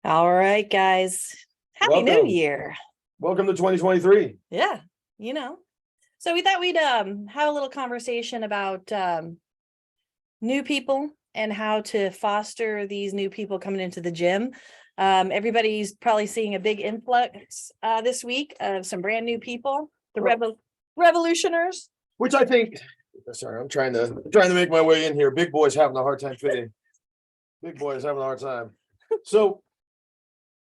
All right, guys. Happy New Welcome. Year. Welcome to 2023. Yeah, you know. So we thought we'd have a little conversation about new people and how to foster these new people coming into the gym. Everybody's probably seeing a big influx this week of some brand new people, the revolutioners. Which I think, sorry, I'm trying to make my way in here. Big boy's having a hard time fitting. Big boy is having a hard time. So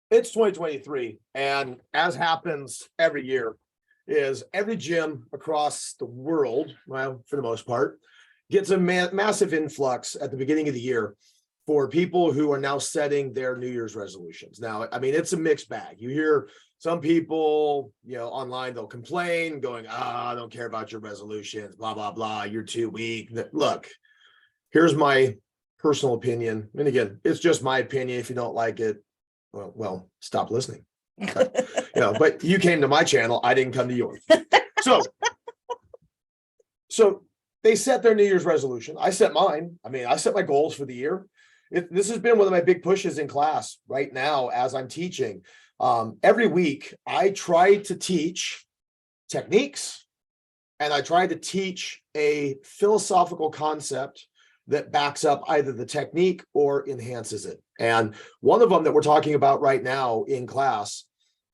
it's 2023, and as happens every year, is every gym across the world, well, for the most part, gets a massive influx at the beginning of the year for people who are now setting their New Year's resolutions. Now, I mean, it's a mixed bag. You hear some people, online, they'll complain, going, I don't care about your resolutions, blah, blah, blah. You're too weak. Look, here's my personal opinion. And again, it's just my opinion. If you don't like it, well, stop listening. But you came to my channel. I didn't come to yours. So they set their New Year's resolution. I set mine. I mean, I set my goals for the year. This has been one of my big pushes in class right now as I'm teaching. Every week, I try to teach techniques, and I try to teach a philosophical concept that backs up either the technique or enhances it. And one of them that we're talking about right now in class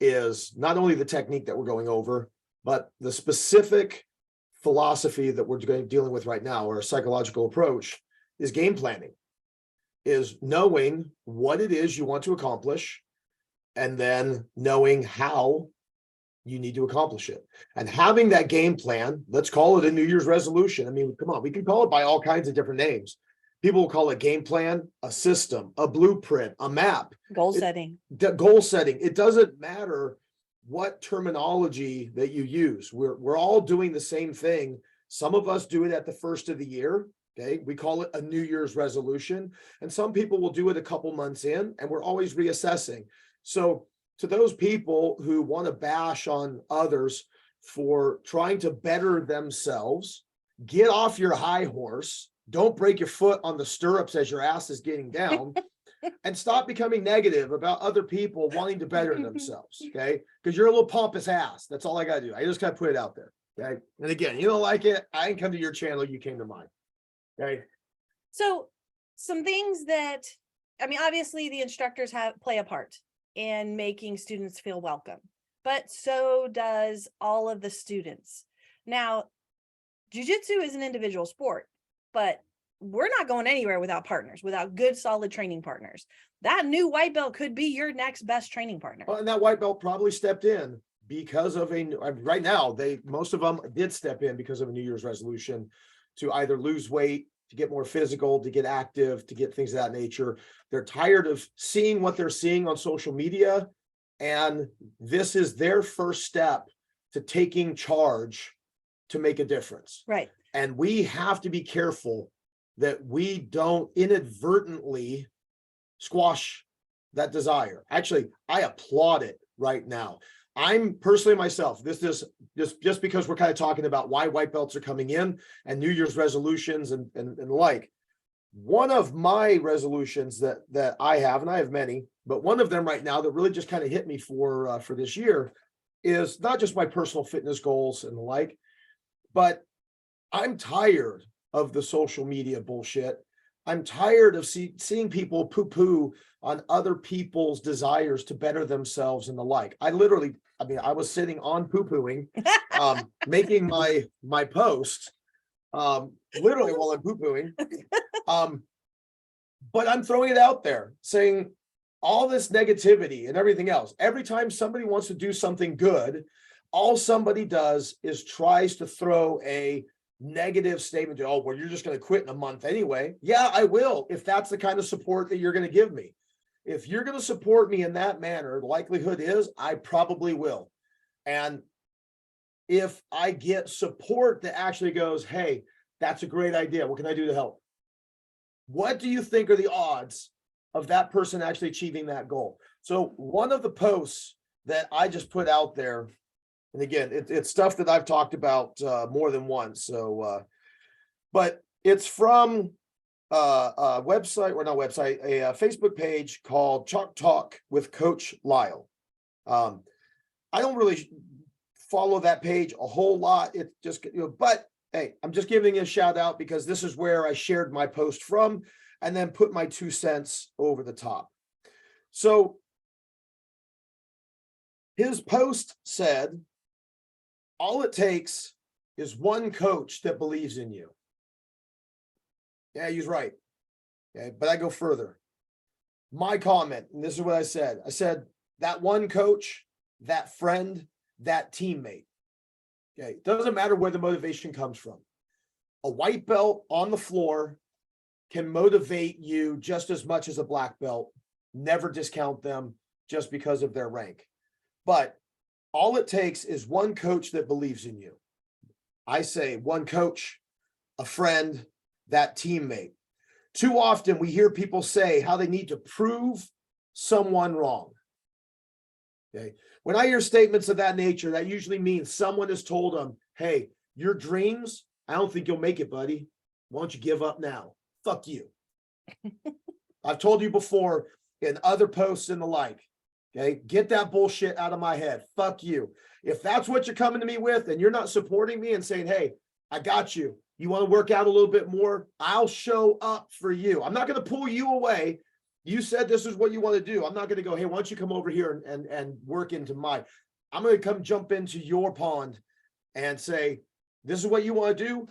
is not only the technique that we're going over, but the specific philosophy that we're dealing with right now, or a psychological approach, is game planning, is knowing what it is you want to accomplish, and then knowing how you need to accomplish it. And having that game plan, let's call it a New Year's resolution. I mean, come on, we can call it by all kinds of different names. People will call it game plan, a system, a blueprint, a map. Goal setting. Goal setting. It doesn't matter what terminology that you use. We're all doing the same thing. Some of us do it at the first of the year. Okay, we call it a New Year's resolution. And some people will do it a couple months in, and we're always reassessing. So to those people who want to bash on others for trying to better themselves, get off your high horse. Don't break your foot on the stirrups as your ass is getting down, and stop becoming negative about other people wanting to better themselves, okay? Because you're a little pompous ass. That's all I got to do. I just got to put it out there, okay? And again, you don't like it, I didn't come to your channel, you came to mine, okay? So some things that, I mean, obviously the instructors play a part in making students feel welcome, but so does all of the students. Now, Jiu Jitsu is an individual sport, but we're not going anywhere without partners, without good, solid training partners. That new white belt could be your next best training partner. Well, and that white belt probably stepped in because of right now, most of them did step in because of a New Year's resolution to either lose weight, to get more physical, to get active, to get things of that nature. They're tired of seeing what they're seeing on social media, and this is their first step to taking charge to make a difference. Right. And we have to be careful that we don't inadvertently squash that desire. Actually, I applaud it right now. I'm personally myself, this is just because we're kind of talking about why white belts are coming in and New Year's resolutions and the like. One of my resolutions that I have, and I have many, but one of them right now that really just kind of hit me for this year is not just my personal fitness goals and the like, but I'm tired of the social media bullshit. I'm tired of seeing people poo-poo on other people's desires to better themselves and the like. I was sitting on poo-pooing, making my post, literally while I'm poo-pooing. But I'm throwing it out there saying all this negativity and everything else. Every time somebody wants to do something good, all somebody does is tries to throw a negative statement to, well, you're just going to quit in a month anyway. Yeah, I will, if that's the kind of support that you're going to give me. If you're going to support me in that manner, the likelihood is I probably will. And if I get support that actually goes, hey, that's a great idea, what can I do to help? What do you think are the odds of that person actually achieving that goal? So one of the posts that I just put out there, and again, it's stuff that I've talked about more than once. So, but it's from website, or not website, a Facebook page called Chalk Talk with Coach Lyle. I don't really follow that page a whole lot. It's just, but hey, I'm just giving a shout out because this is where I shared my post from and then put my 2 cents over the top. So his post said, all it takes is one coach that believes in you. Yeah, he's right. Okay, but I go further. My comment, and this is what I said. I said, that one coach, that friend, that teammate. Okay, it doesn't matter where the motivation comes from. A white belt on the floor can motivate you just as much as a black belt. Never discount them just because of their rank. But all it takes is one coach that believes in you. I say one coach, a friend, that teammate. Too often we hear people say how they need to prove someone wrong. Okay. When I hear statements of that nature, that usually means someone has told them, hey, your dreams, I don't think you'll make it, buddy. Why don't you give up now? Fuck you. I've told you before in other posts and the like. Okay. Get that bullshit out of my head. Fuck you. If that's what you're coming to me with and you're not supporting me and saying, hey, I got you. You want to work out a little bit more? I'll show up for you. I'm not going to pull you away. You said this is what you want to do. I'm not going to go, hey, why don't you come over here and work into mine? I'm going to come jump into your pond and say, this is what you want to do.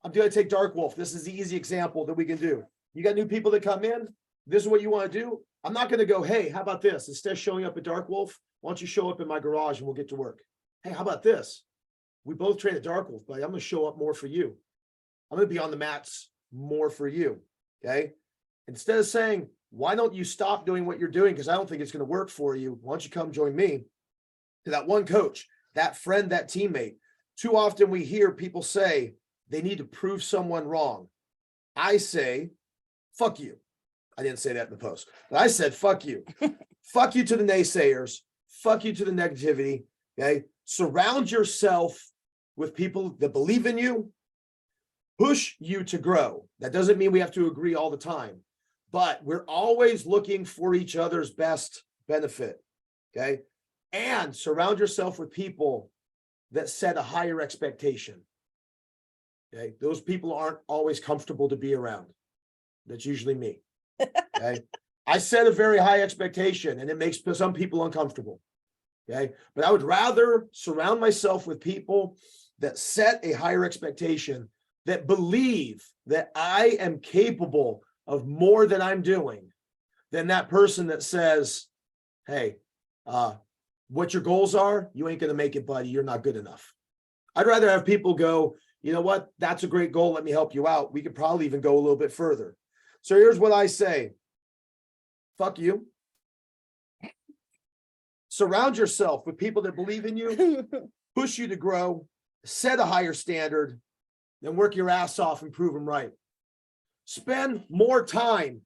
I'm going to take Dark Wolf. This is the easy example that we can do. You got new people that come in. This is what you want to do. I'm not going to go, hey, how about this? Instead of showing up at Dark Wolf, why don't you show up in my garage and we'll get to work? Hey, how about this? We both train at Dark Wolf, but I'm going to show up more for you. I'm going to be on the mats more for you. Okay. Instead of saying, why don't you stop doing what you're doing? Because I don't think it's going to work for you. Why don't you come join me? To that one coach, that friend, that teammate. Too often we hear people say they need to prove someone wrong. I say, fuck you. I didn't say that in the post, but I said, fuck you. Fuck you to the naysayers. Fuck you to the negativity. Okay. Surround yourself with people that believe in you, push you to grow. That doesn't mean we have to agree all the time, but we're always looking for each other's best benefit. Okay. And surround yourself with people that set a higher expectation. Okay. Those people aren't always comfortable to be around. That's usually me. Okay. I set a very high expectation and it makes some people uncomfortable. Okay. But I would rather surround myself with people that set a higher expectation, that believe that I am capable of more than I'm doing, than that person that says, hey, what your goals are, you ain't going to make it, buddy. You're not good enough. I'd rather have people go, you know what? That's a great goal. Let me help you out. We could probably even go a little bit further. So here's what I say. Fuck you. Surround yourself with people that believe in you, push you to grow, set a higher standard, then work your ass off and prove them right. Spend more time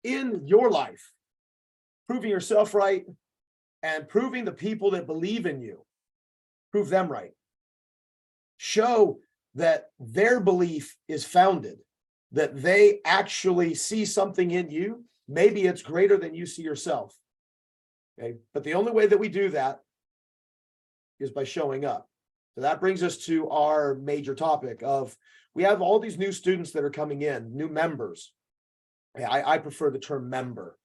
in your life proving yourself right and proving the people that believe in you, prove them right. Show that their belief is founded, that they actually see something in you. Maybe it's greater than you see yourself. Okay. But the only way that we do that is by showing up. So that brings us to our major topic of, we have all these new students that are coming in, new members. I prefer the term member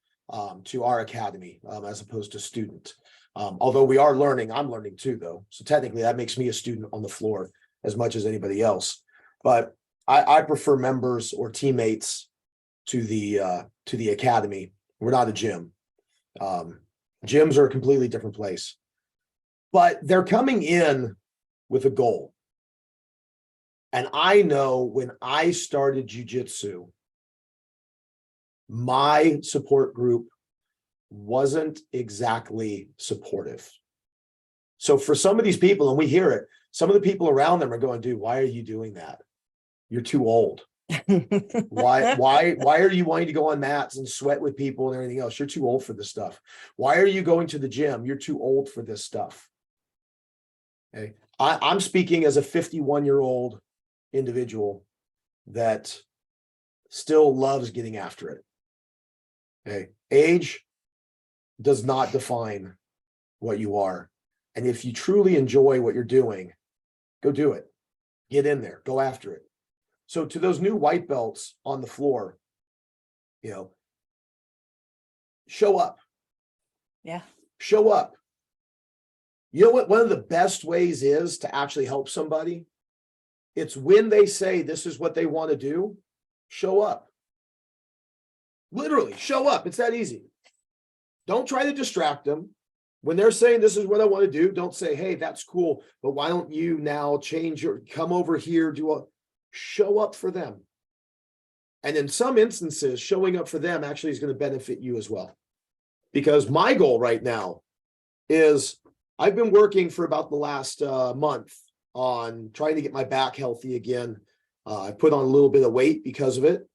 to our academy as opposed to student. Although we are learning, I'm learning too, though. So technically that makes me a student on the floor as much as anybody else. But I prefer members or teammates to the academy. We're not a gym. Gyms are a completely different place. But they're coming in with a goal. And I know when I started Jiu Jitsu, my support group wasn't exactly supportive. So for some of these people, and we hear it, some of the people around them are going, dude, why are you doing that? You're too old. Why are you wanting to go on mats and sweat with people and everything else? You're too old for this stuff. Why are you going to the gym? You're too old for this stuff. Okay. I'm speaking as a 51-year-old individual that still loves getting after it. Okay. Age does not define what you are. And if you truly enjoy what you're doing, go do it. Get in there, go after it. So to those new white belts on the floor, show up. Yeah. Show up. You know what? One of the best ways is to actually help somebody. It's when they say this is what they want to do, show up. Literally, show up. It's that easy. Don't try to distract them. When they're saying this is what I want to do, don't say, hey, that's cool, but why don't you now come over here, show up for them. And in some instances, showing up for them actually is going to benefit you as well. Because my goal right now is I've been working for about the last month on trying to get my back healthy again. I put on a little bit of weight because of it.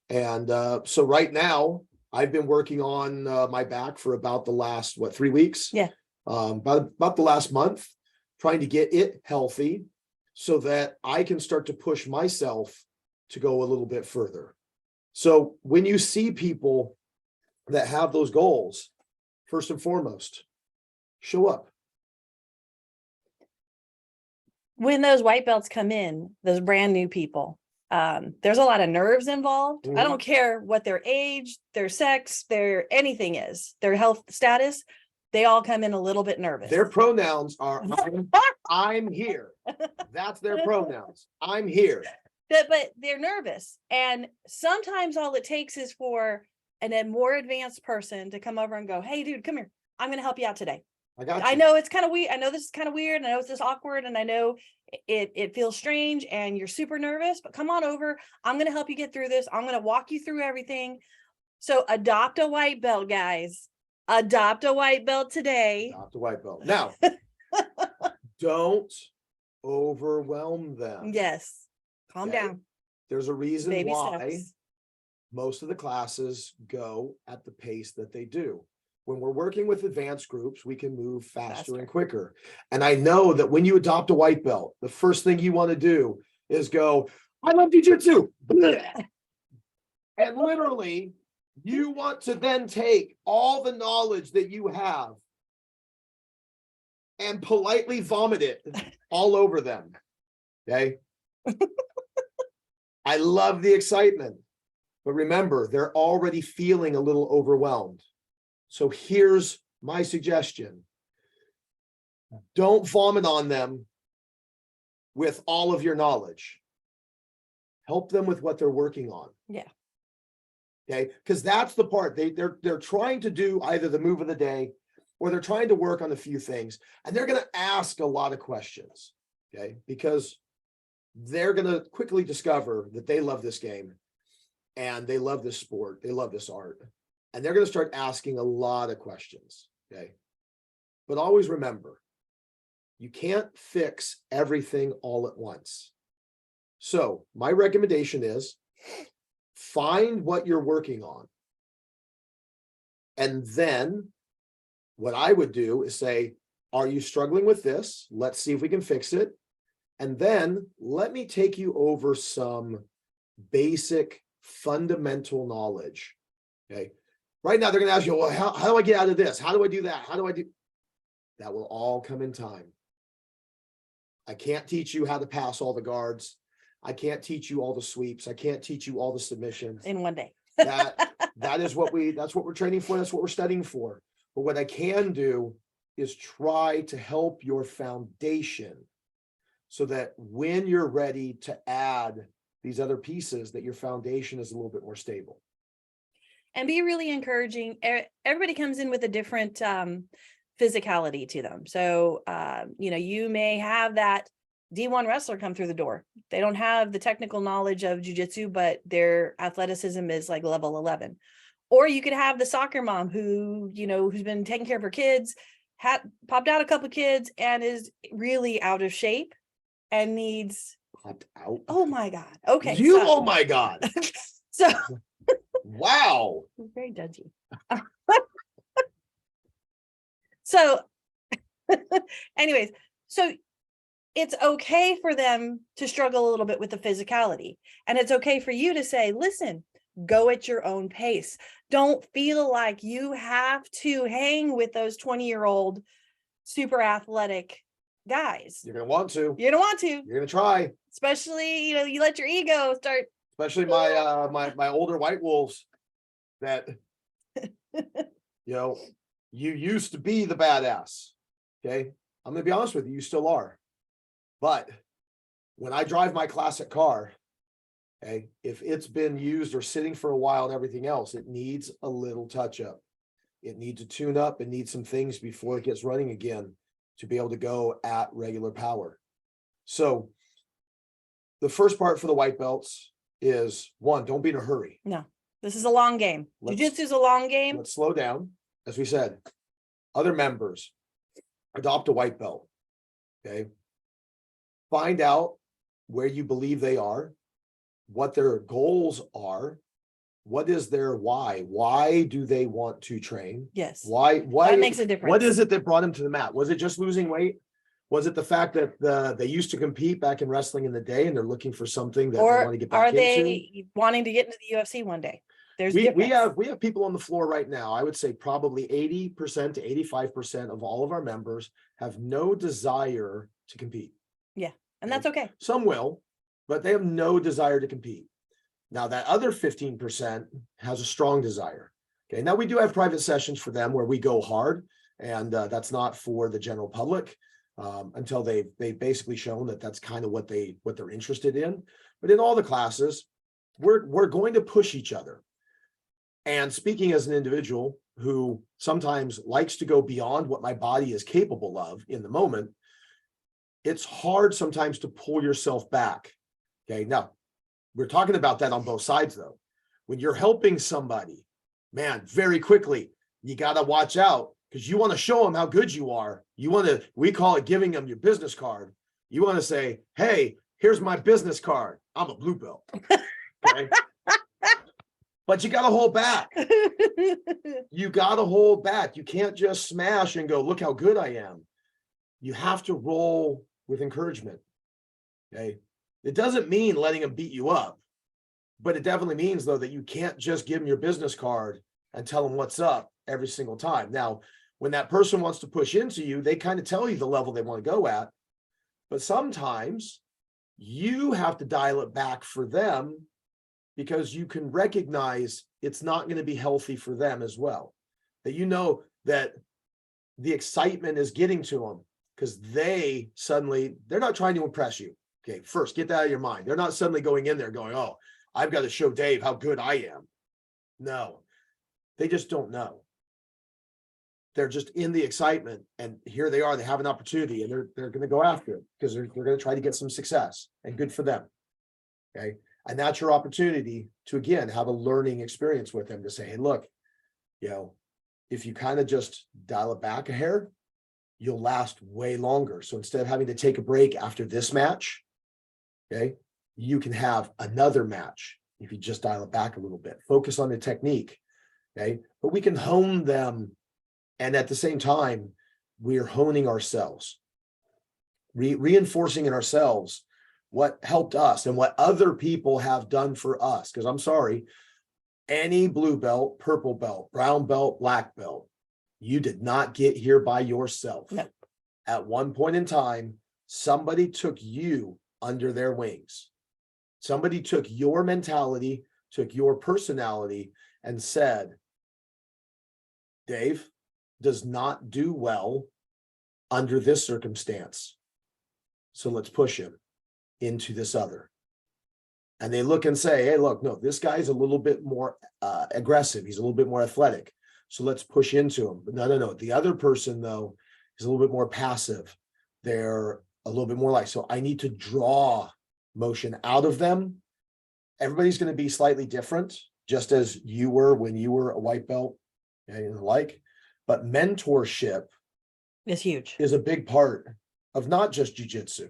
And so right now I've been working on my back for about the last, 3 weeks? Yeah. About the last month, trying to get it healthy so that I can start to push myself to go a little bit further. So when you see people that have those goals, first and foremost, show up. When those white belts come in, those brand new people, there's a lot of nerves involved. I don't care what their age, their sex, their anything is, their health status. They all come in a little bit nervous. Their pronouns are I'm here. That's their pronouns. I'm here. But they're nervous. And sometimes all it takes is for a more advanced person to come over and go, hey, dude, come here. I'm going to help you out today. I got you. I know it's kind of weird. I know this is kind of weird. I know it's just awkward. And I know it feels strange and you're super nervous, but come on over. I'm going to help you get through this. I'm going to walk you through everything. So adopt a white belt, guys. Adopt a white belt today. Adopt a white belt. Now, don't overwhelm them. Yes. Calm down. There's a reason Baby why steps. most of the classes go at the pace that they do. When we're working with advanced groups, we can move faster and quicker. And I know that when you adopt a white belt, the first thing you want to do is go, I love Jiu Jitsu. And literally, you want to then take all the knowledge that you have and politely vomit it all over them. Okay. I love the excitement, but remember, they're already feeling a little overwhelmed. So here's my suggestion. Don't vomit on them with all of your knowledge. Help them with what they're working on. Yeah. Okay, because that's the part they're trying to do either the move of the day or they're trying to work on a few things, and they're going to ask a lot of questions. Okay, because they're going to quickly discover that they love this game and they love this sport, they love this art, and they're going to start asking a lot of questions. Okay, but always remember, you can't fix everything all at once. So my recommendation is find what you're working on. And then what I would do is say, are you struggling with this? Let's see if we can fix it. And then let me take you over some basic fundamental knowledge. Okay. Right now, they're going to ask you, well, how do I get out of this? How do I do that? How do I do? That will all come in time. I can't teach you how to pass all the guards. I can't teach you all the sweeps. I can't teach you all the submissions. In one day. That's what we're training for. That's what we're studying for. But what I can do is try to help your foundation so that when you're ready to add these other pieces, that your foundation is a little bit more stable. And be really encouraging. Everybody comes in with a different physicality to them. So, you may have that D1 wrestler come through the door. They don't have the technical knowledge of jiu-jitsu, but their athleticism is like level 11. Or you could have the soccer mom who, who's been taking care of her kids, popped out a couple of kids and is really out of shape and needs Popped out. Oh my God. Okay. Oh my God. So wow. Very judgy. So anyways, so it's okay for them to struggle a little bit with the physicality. And it's okay for you to say, listen, go at your own pace. Don't feel like you have to hang with those 20-year-old super athletic guys. You're going to want to. You don't want to, You're going to try. especially, you let your ego start. Especially my older white wolves that, you used to be the badass. Okay. I'm going to be honest with you. You still are. But when I drive my classic car, okay, if it's been used or sitting for a while and everything else, it needs a little touch up. It needs a tune up. It needs some things before it gets running again to be able to go at regular power. So the first part for the white belts is, one, don't be in a hurry. No, this is a long game. Jiu-jitsu is a long game. Let's slow down. As we said, other members, adopt a white belt. Okay. Find out where you believe they are, what their goals are, what is their why? Why do they want to train? Yes. Why That makes a difference. What is it that brought them to the mat? Was it just losing weight? Was it the fact that they used to compete back in wrestling in the day and they're looking for something that they want to get back are into? they wanting to get into the UFC one day? There's we difference. have people on the floor right now. I would say probably 80% to 85% of all of our members have no desire to compete. And that's okay. Some will, but they have no desire to compete. Now that other 15% has a strong desire. Okay. Now we do have private sessions for them where we go hard, and that's not for the general public until they've basically shown that that's kind of what they're interested in. But in all the classes, we're going to push each other. And speaking as an individual who sometimes likes to go beyond what my body is capable of in the moment, it's hard sometimes to pull yourself back. Okay. Now we're talking about that on both sides though. When you're helping somebody, man, very quickly, you got to watch out because you want to show them how good you are. We call it giving them your business card. You want to say, hey, here's my business card. I'm a blue belt. Okay. But you got to hold back. You got to hold back. You can't just smash and go, look how good I am. You have to roll with encouragement. Okay. It doesn't mean letting them beat you up, but it definitely means though that you can't just give them your business card and tell them what's up every single time. Now, when that person wants to push into you, they kind of tell you the level they want to go at, but sometimes you have to dial it back for them because you can recognize it's not going to be healthy for them as well. That that the excitement is getting to them because they're not trying to impress you. Okay, first, get that out of your mind. They're not suddenly going in there going, oh, I've got to show Dave how good I am. No, they just don't know. They're just in the excitement, and here they are. They have an opportunity, and they're going to go after it because they're going to try to get some success, and good for them. Okay, and that's your opportunity to again have a learning experience with them to say, hey, look, if you kind of just dial it back a hair, you'll last way longer. So instead of having to take a break after this match, okay, you can have another match if you just dial it back a little bit. Focus on the technique, okay? But we can hone them, and at the same time, we're honing ourselves, reinforcing in ourselves what helped us and what other people have done for us. Because I'm sorry, any blue belt, purple belt, brown belt, black belt, you did not get here by yourself. No. At one point in time, somebody took you under their wings. Somebody took your mentality, took your personality, and said, Dave does not do well under this circumstance. So let's push him into this other. And they look and say, hey, look, no, this guy's a little bit more aggressive. He's a little bit more athletic. So let's push into him. But no. The other person, though, is a little bit more passive. They're a little bit more so I need to draw motion out of them. Everybody's going to be slightly different, just as you were when you were a white belt and the like. But mentorship It's huge. is a big part of not just jiu-jitsu.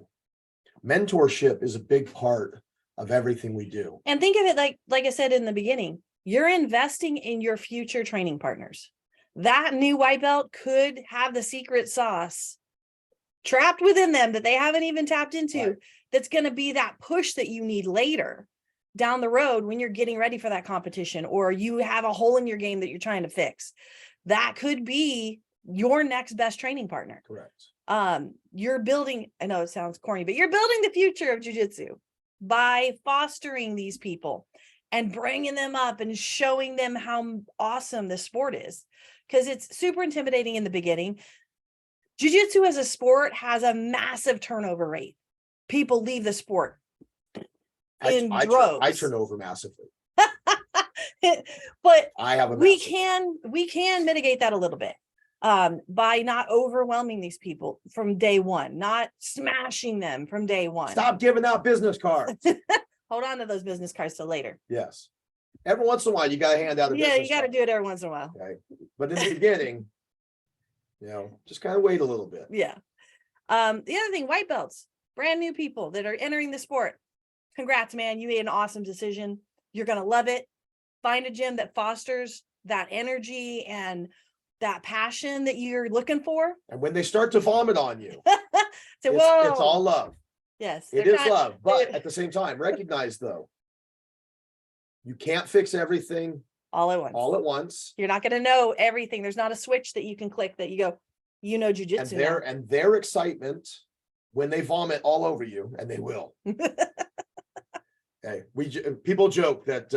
Mentorship is a big part of everything we do. And think of it like I said in the beginning, you're investing in your future training partners. That new white belt could have the secret sauce trapped within them that they haven't even tapped into. Right. That's going to be that push that you need later down the road when you're getting ready for that competition, or you have a hole in your game that you're trying to fix. That could be your next best training partner. Correct. You're building, I know it sounds corny, but you're building the future of jiu-jitsu by fostering these people and bringing them up and showing them how awesome this sport is, because it's super intimidating in the beginning. Jiu-jitsu as a sport has a massive turnover rate. People leave the sport in droves. I turn over massively. But I have a we massive- can mitigate that a little bit by not overwhelming these people from day one, not smashing them from day one. Stop giving out business cards. Hold on to those business cards till later. Yes. Every once in a while, you got to hand out a Yeah, business you got to card. do it every once in a while. Okay. But in the beginning, just kind of wait a little bit. Yeah. The other thing, white belts, brand new people that are entering the sport. Congrats, man. You made an awesome decision. You're going to love it. Find a gym that fosters that energy and that passion that you're looking for. And when they start to vomit on you, Say, it's whoa. all love. Yes. It is love. But at the same time, recognize though, you can't fix everything all at once. all at once. You're not going to know everything. There's not a switch that you can click that you go, jiu-jitsu. And their excitement when they vomit all over you, and they will. Okay. People joke that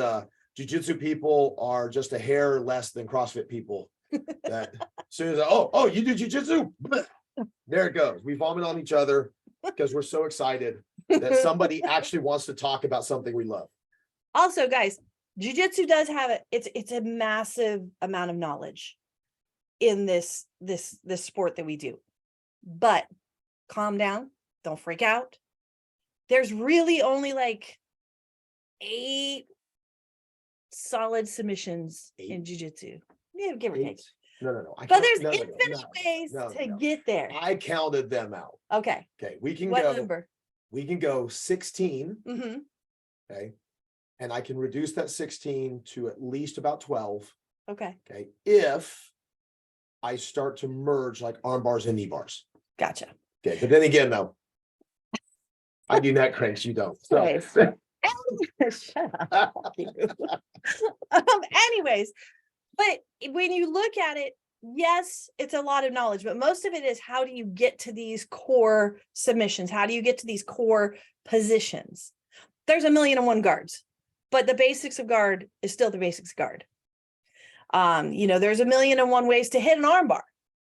jiu-jitsu people are just a hair less than CrossFit people. That as soon as you do jiu-jitsu, there it goes. We vomit on each other because we're so excited that somebody actually wants to talk about something we love. Also, guys, jiu-jitsu does have it's a massive amount of knowledge in this sport that we do. But calm down, don't freak out. There's really only like 8 solid submissions in jiu-jitsu. Yeah, give or take. No. But there's infinite ways to get there. I counted them out. Okay. Okay, we can What go. number? We can go 16. Mm-hmm. Okay, and I can reduce that 16 to at least about 12. Okay. Okay, if I start to merge like arm bars and knee bars. Gotcha. Okay, but then again, though, I do neck cranks. You don't. So. Okay. Shut up. Anyways, but when you look at it, yes, it's a lot of knowledge, but most of it is how do you get to these core submissions? How do you get to these core positions? There's 1,000,001 guards, but the basics of guard is still the basics of guard. There's 1,000,001 ways to hit an armbar,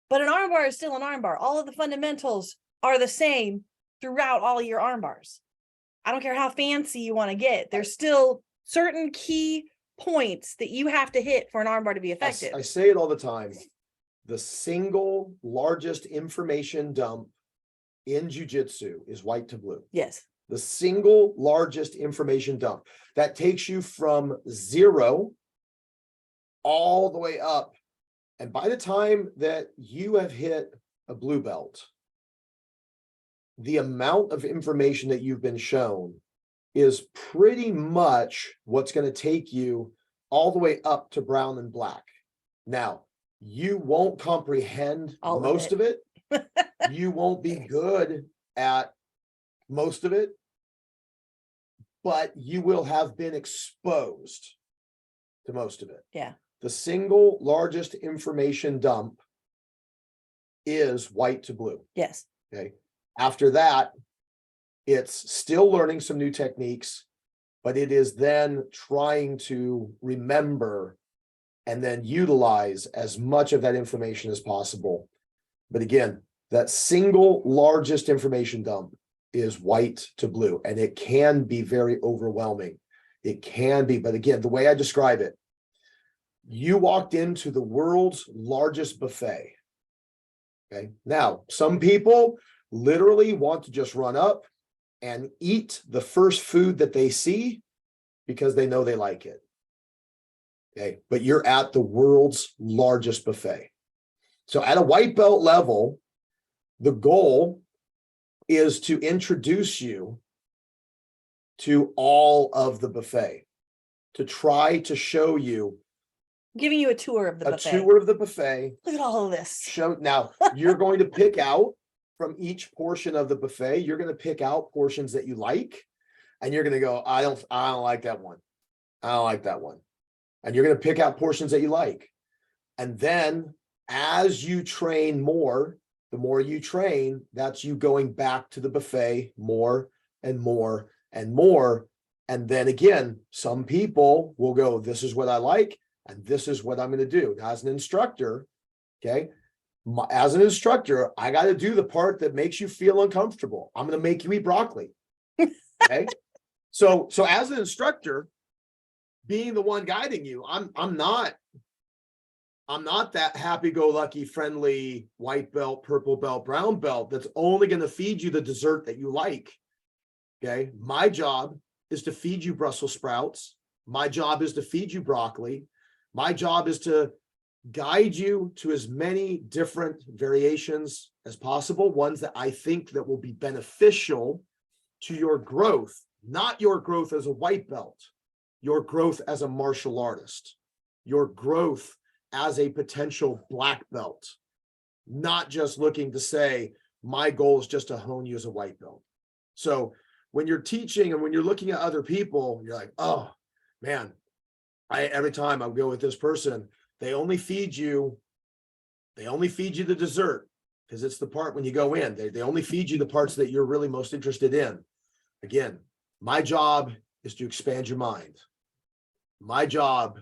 but an armbar is still an armbar. All of the fundamentals are the same throughout all of your armbars. I don't care how fancy you want to get. There's still certain key points that you have to hit for an armbar to be effective. I say it all the time. The single largest information dump in jiu-jitsu is white to blue. Yes. The single largest information dump that takes you from 0 all the way up. And by the time that you have hit a blue belt, the amount of information that you've been shown is pretty much what's going to take you all the way up to brown and black. Now, you won't comprehend most of it. You won't be good at most of it, but you will have been exposed to most of it. Yeah. The single largest information dump is white to blue. Yes. Okay. After that, it's still learning some new techniques, but it is then trying to remember and then utilize as much of that information as possible. But again, that single largest information dump is white to blue, and it can be very overwhelming. It can be, but again, the way I describe it, you walked into the world's largest buffet. Okay. Now, some people literally want to just run up and eat the first food that they see because they know they like it. Okay. But you're at the world's largest buffet. So at a white belt level, the goal is to introduce you to all of the buffet, to try to show you. Giving you a tour of the buffet. A tour of the buffet. Look at all of this. Now, you're going to pick out from each portion of the buffet, you're going to pick out portions that you like, and you're going to go, I don't like that one. I don't like that one. And you're going to pick out portions that you like. And then as you train more, the more you train, that's you going back to the buffet more and more and more. And then again, some people will go, this is what I like, and this is what I'm going to do. Now, as an instructor, okay, as an instructor, I got to do the part that makes you feel uncomfortable. I'm going to make you eat broccoli. Okay. So as an instructor, being the one guiding you, I'm not that happy-go-lucky, friendly white belt, purple belt, brown belt that's only going to feed you the dessert that you like. Okay. My job is to feed you Brussels sprouts. My job is to feed you broccoli. My job is to guide you to as many different variations as possible, ones that I think that will be beneficial to your growth, not your growth as a white belt, your growth as a martial artist, your growth as a potential black belt, not just looking to say, my goal is just to hone you as a white belt. So when you're teaching and when you're looking at other people, you're like, oh man, every time I go with this person, they only feed you the dessert, because it's the part when you go in, they only feed you the parts that you're really most interested in. Again, my job is to expand your mind. My job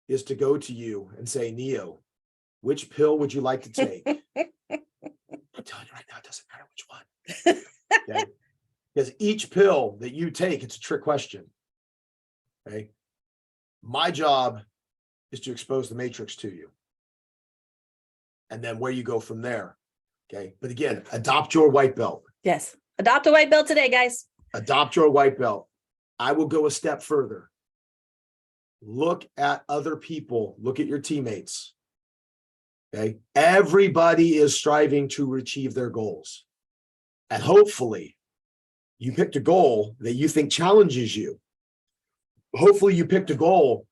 is to go to you and say, Neo, which pill would you like to take? I'm telling you right now, it doesn't matter which one. Okay? Because each pill that you take, it's a trick question. Okay. My job is to expose the matrix to you. And then where you go from there. Okay. But again, adopt your white belt. Yes. Adopt a white belt today, guys. Adopt your white belt. I will go a step further. Look at other people. Look at your teammates. Okay. Everybody is striving to achieve their goals. And hopefully you picked a goal that you think challenges you. Hopefully you picked a goal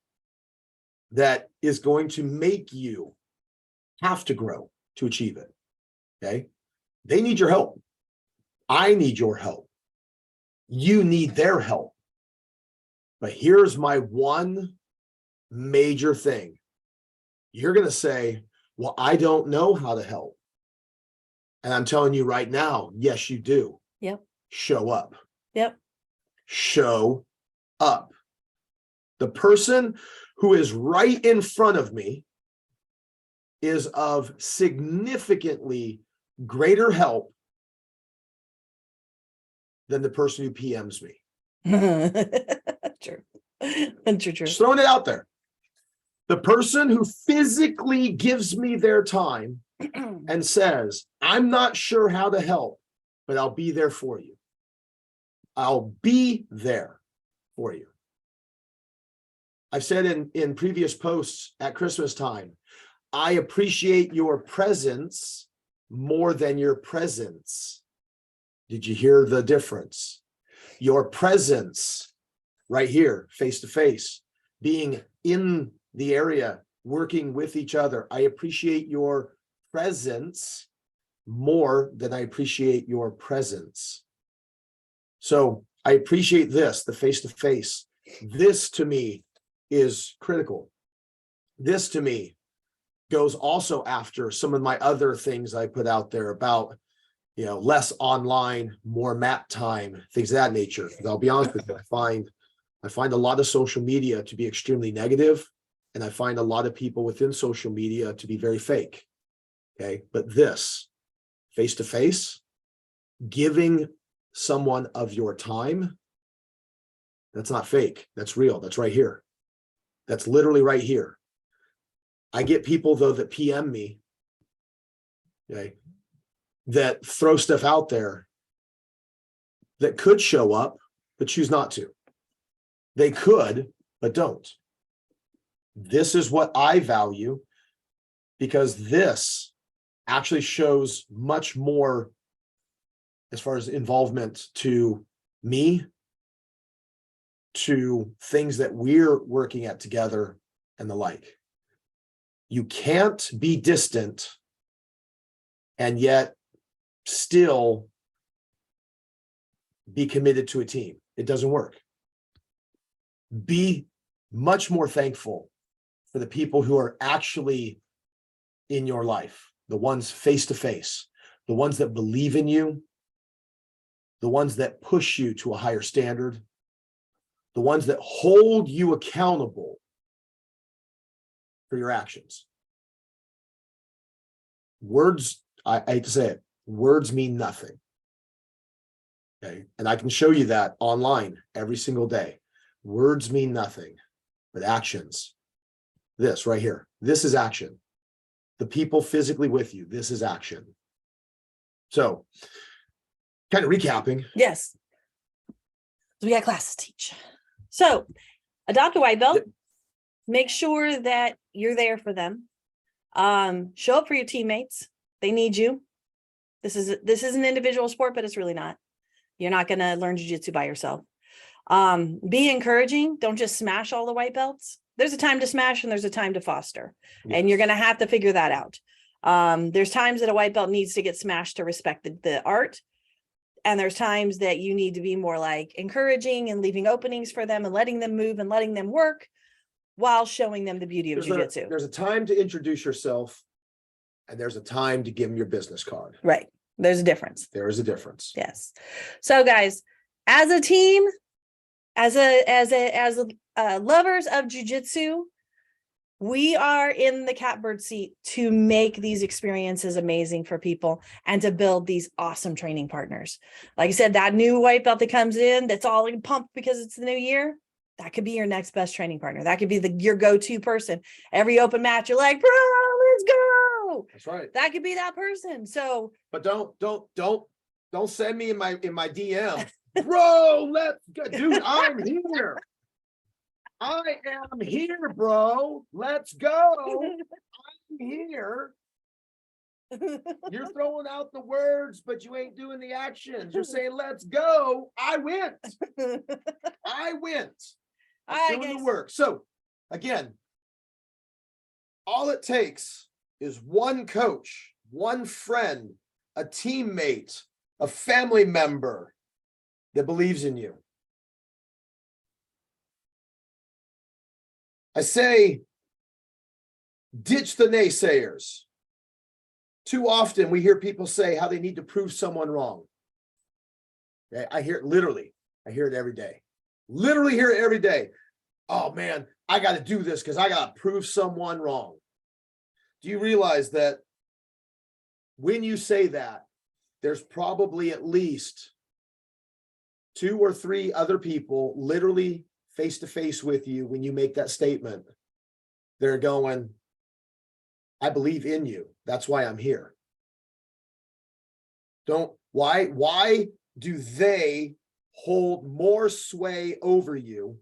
that is going to make you have to grow to achieve it. Okay. They need your help. I need your help. You need their help. But here's my one major thing. You're going to say, well, I don't know how to help. And I'm telling you right now, yes, you do. Yep. Show up. Yep. Show up. The person who is right in front of me is of significantly greater help than the person who PMs me. True. True. Just throwing it out there. The person who physically gives me their time and says, I'm not sure how to help, but I'll be there for you. I'll be there for you. I've said in previous posts at Christmas time, I appreciate your presence more than your presence. Did you hear the difference? Your presence right here, face to face, being in the area, working with each other. I appreciate your presence more than I appreciate your presence. So I appreciate this, the face to face. This to me is critical. This to me goes also after some of my other things I put out there about, less online, more mat time, things of that nature. But I'll be honest with you, I find a lot of social media to be extremely negative, and I find a lot of people within social media to be very fake. Okay, but this face to face, giving someone of your time, that's not fake. That's real. That's right here. That's literally right here. I get people though that PM me, okay, that throw stuff out there that could show up, but choose not to. They could, but don't. This is what I value, because this actually shows much more as far as involvement to me, to things that we're working at together and the like. You can't be distant and yet still be committed to a team. It doesn't work. Be much more thankful for the people who are actually in your life, the ones face to face, the ones that believe in you, the ones that push you to a higher standard, the ones that hold you accountable for your actions. Words, I hate to say it, words mean nothing. Okay. And I can show you that online every single day. Words mean nothing, but actions. This right here, this is action. The people physically with you, this is action. So, kind of recapping. Yes. So we got classes to teach. So adopt a white belt. Yep. Make sure that you're there for them. Show up for your teammates. They need you. This is an individual sport, but it's really not. You're not going to learn jiu-jitsu by yourself. Be encouraging. Don't just smash all the white belts. There's a time to smash and there's a time to foster. Yes. And you're going to have to figure that out. There's times that a white belt needs to get smashed to respect the art. And there's times that you need to be more like encouraging and leaving openings for them and letting them move and letting them work while showing them the beauty of jiu-jitsu. There's a time to introduce yourself and there's a time to give them your business card. Right. There's a difference. There is a difference. Yes. So guys, as a team, as lovers of jiu-jitsu, we are in the catbird seat to make these experiences amazing for people and to build these awesome training partners. Like I said, that new white belt that comes in, that's all pumped because it's the new year. That could be your next best training partner. That could be your go-to person. Every open match, you're like, bro, let's go. That's right. That could be that person. So, but don't send me in my DM, bro. Let's go, dude. I'm here. I am here, bro. Let's go. I'm here. You're throwing out the words, but you ain't doing the actions. You're saying, let's go. I went. I'm doing the work. So again, all it takes is one coach, one friend, a teammate, a family member that believes in you. I say, ditch the naysayers. Too often we hear people say how they need to prove someone wrong. Okay? I hear it literally. I hear it every day. Literally hear it every day. Oh man, I got to do this because I got to prove someone wrong. Do you realize that when you say that, there's probably at least 2 or 3 other people literally face to face with you when you make that statement? They're going, I believe in you. That's why I'm here. Why do they hold more sway over you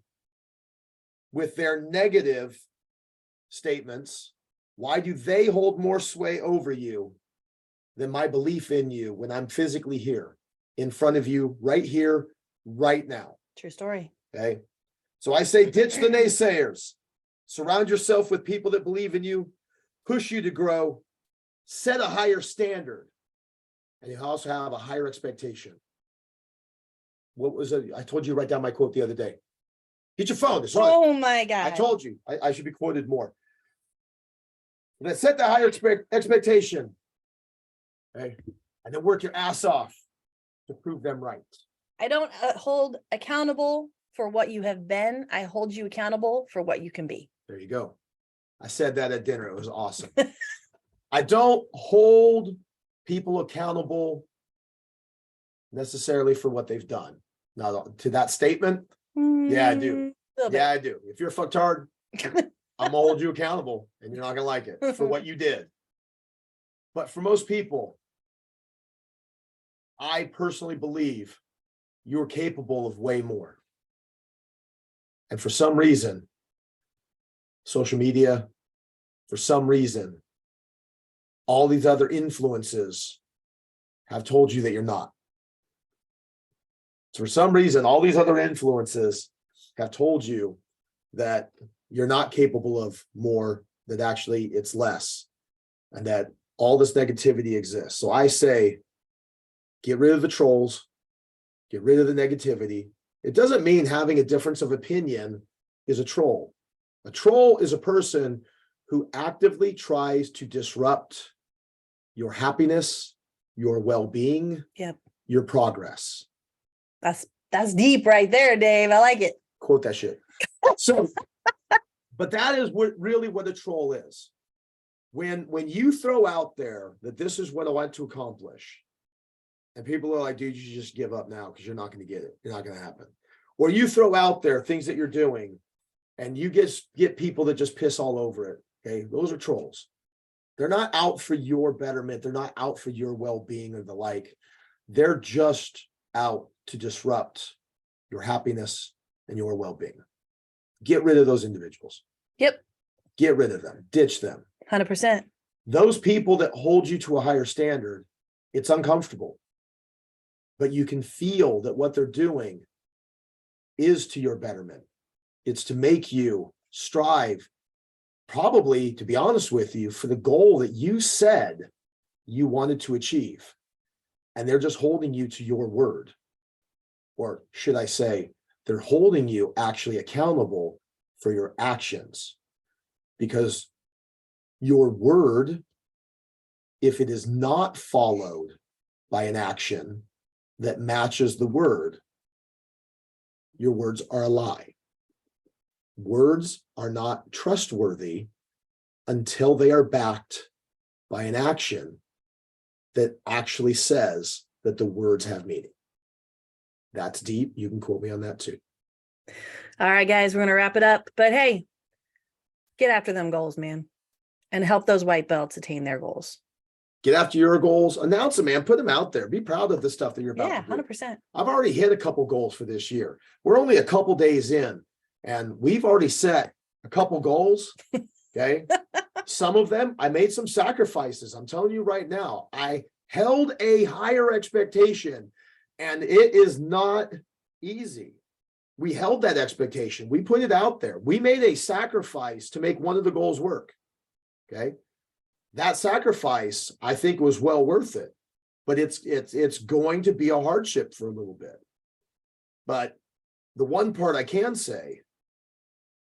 with their negative statements? Why do they hold more sway over you than my belief in you when I'm physically here in front of you right here, right now? true story. Okay. So I say, ditch the naysayers, surround yourself with people that believe in you, push you to grow, set a higher standard, and you also have a higher expectation. What was it? I told you to write down my quote the other day. Get your phone. It's on. Oh my God. I told you I should be quoted more. But set the higher expectation. Okay. And then work your ass off to prove them right. I don't hold accountable for what you have been. I hold you accountable for what you can be. There you go. I said that at dinner. It was awesome. I don't hold people accountable necessarily for what they've done. Now, to that statement, yeah, I do. Yeah, I do. If you're a fucktard, I'm gonna hold you accountable and you're not gonna like it for what you did. But for most people, I personally believe you're capable of way more. And for some reason, social media, for some reason, all these other influences have told you that you're not. So for some reason, all these other influences have told you that you're not capable of more, that actually it's less, and that all this negativity exists. So I say, Get rid of the trolls. Get rid of the negativity. It doesn't mean having a difference of opinion is a troll. A troll is a person who actively tries to disrupt your happiness, your well-being, Yep. your progress. That's deep right there, Dave. I like it. Quote that shit. So, but that is what a troll is. When you throw out there that this is what I want to accomplish, and people are like, dude, you should just give up now because you're not going to get it. You're not going to happen. Or you throw out there things that you're doing and you get people that just piss all over it. Okay. Those are trolls. They're not out for your betterment. They're not out for your well-being or the like. They're just out to disrupt your happiness and your well-being. Get rid of those individuals. Yep. Get rid of them. Ditch them. 100%. Those people that hold you to a higher standard, it's uncomfortable. But you can feel that what they're doing is to your betterment. It's to make you strive, probably, to be honest with you, for the goal that you said you wanted to achieve. And they're just holding you to your word. Or should I say, they're holding you actually accountable for your actions. Because your word, if it is not followed by an action that matches the word, your words are a lie. Words are not trustworthy until they are backed by an action that actually says that the words have meaning. That's deep. You can quote me on that too. All right, guys, we're going to wrap it up. But hey, get after them goals, man, and help those white belts attain their goals. Get after your goals. Announce them, man. Put them out there. Be proud of the stuff that you're about to do. 100%. I've already hit a couple goals for this year. We're only a couple days in, and we've already set a couple goals. Okay. Some of them, I made some sacrifices. I'm telling you right now, I held a higher expectation, and it is not easy. We held that expectation. We put it out there. We made a sacrifice to make one of the goals work. Okay. That sacrifice, I think, was well worth it, but it's going to be a hardship for a little bit. But the one part I can say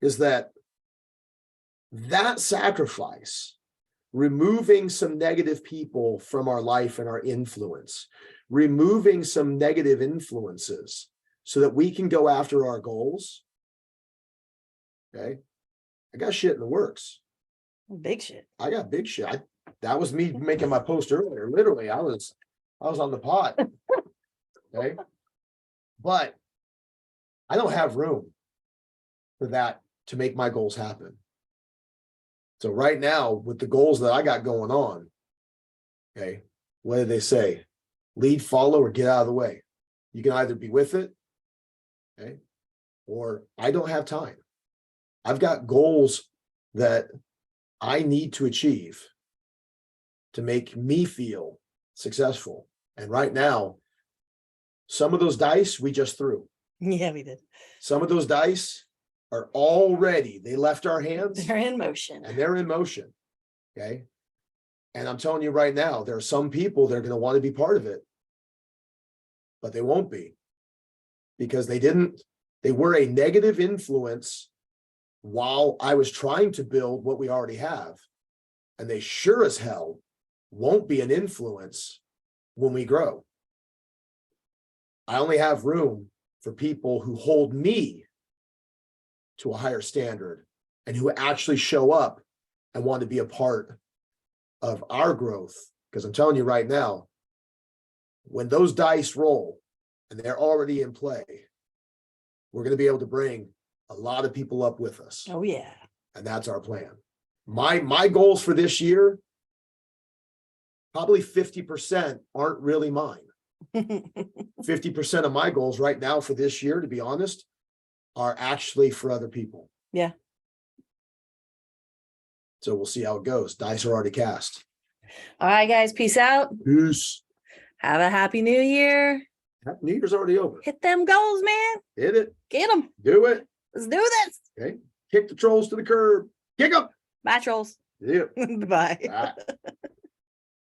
is that sacrifice, removing some negative people from our life and our influence, removing some negative influences so that we can go after our goals. Okay. I got shit in the works. Big shit. I got big shit. That was me making my post earlier. Literally, I was on the pot. Okay. But I don't have room for that to make my goals happen. So right now, with the goals that I got going on, okay, what do they say? Lead, follow, or get out of the way. You can either be with it, okay, or I don't have time. I've got goals that I need to achieve to make me feel successful. And right now, some of those dice we just threw. Yeah, we did. Some of those dice are already, they left our hands. They're in motion. And they're in motion. Okay. And I'm telling you right now, there are some people that are going to want to be part of it, but they won't be, because they were a negative influence while I was trying to build what we already have. And they sure as hell won't be an influence when we grow. I only have room for people who hold me to a higher standard and who actually show up and want to be a part of our growth. Because I'm telling you right now, when those dice roll and they're already in play, we're going to be able to bring a lot of people up with us. Oh yeah. And that's our plan. My goals for this year, probably 50% aren't really mine. 50% of my goals right now for this year, to be honest, are actually for other people. Yeah. So we'll see how it goes. Dice are already cast. All right, guys. Peace out. Peace. Have a happy new year. New Year's already over. Hit them goals, man. Hit it. Get them. Do it. Let's do this. Okay. Kick the trolls to the curb. Kick them. Bye, trolls. Yeah. Bye. Bye.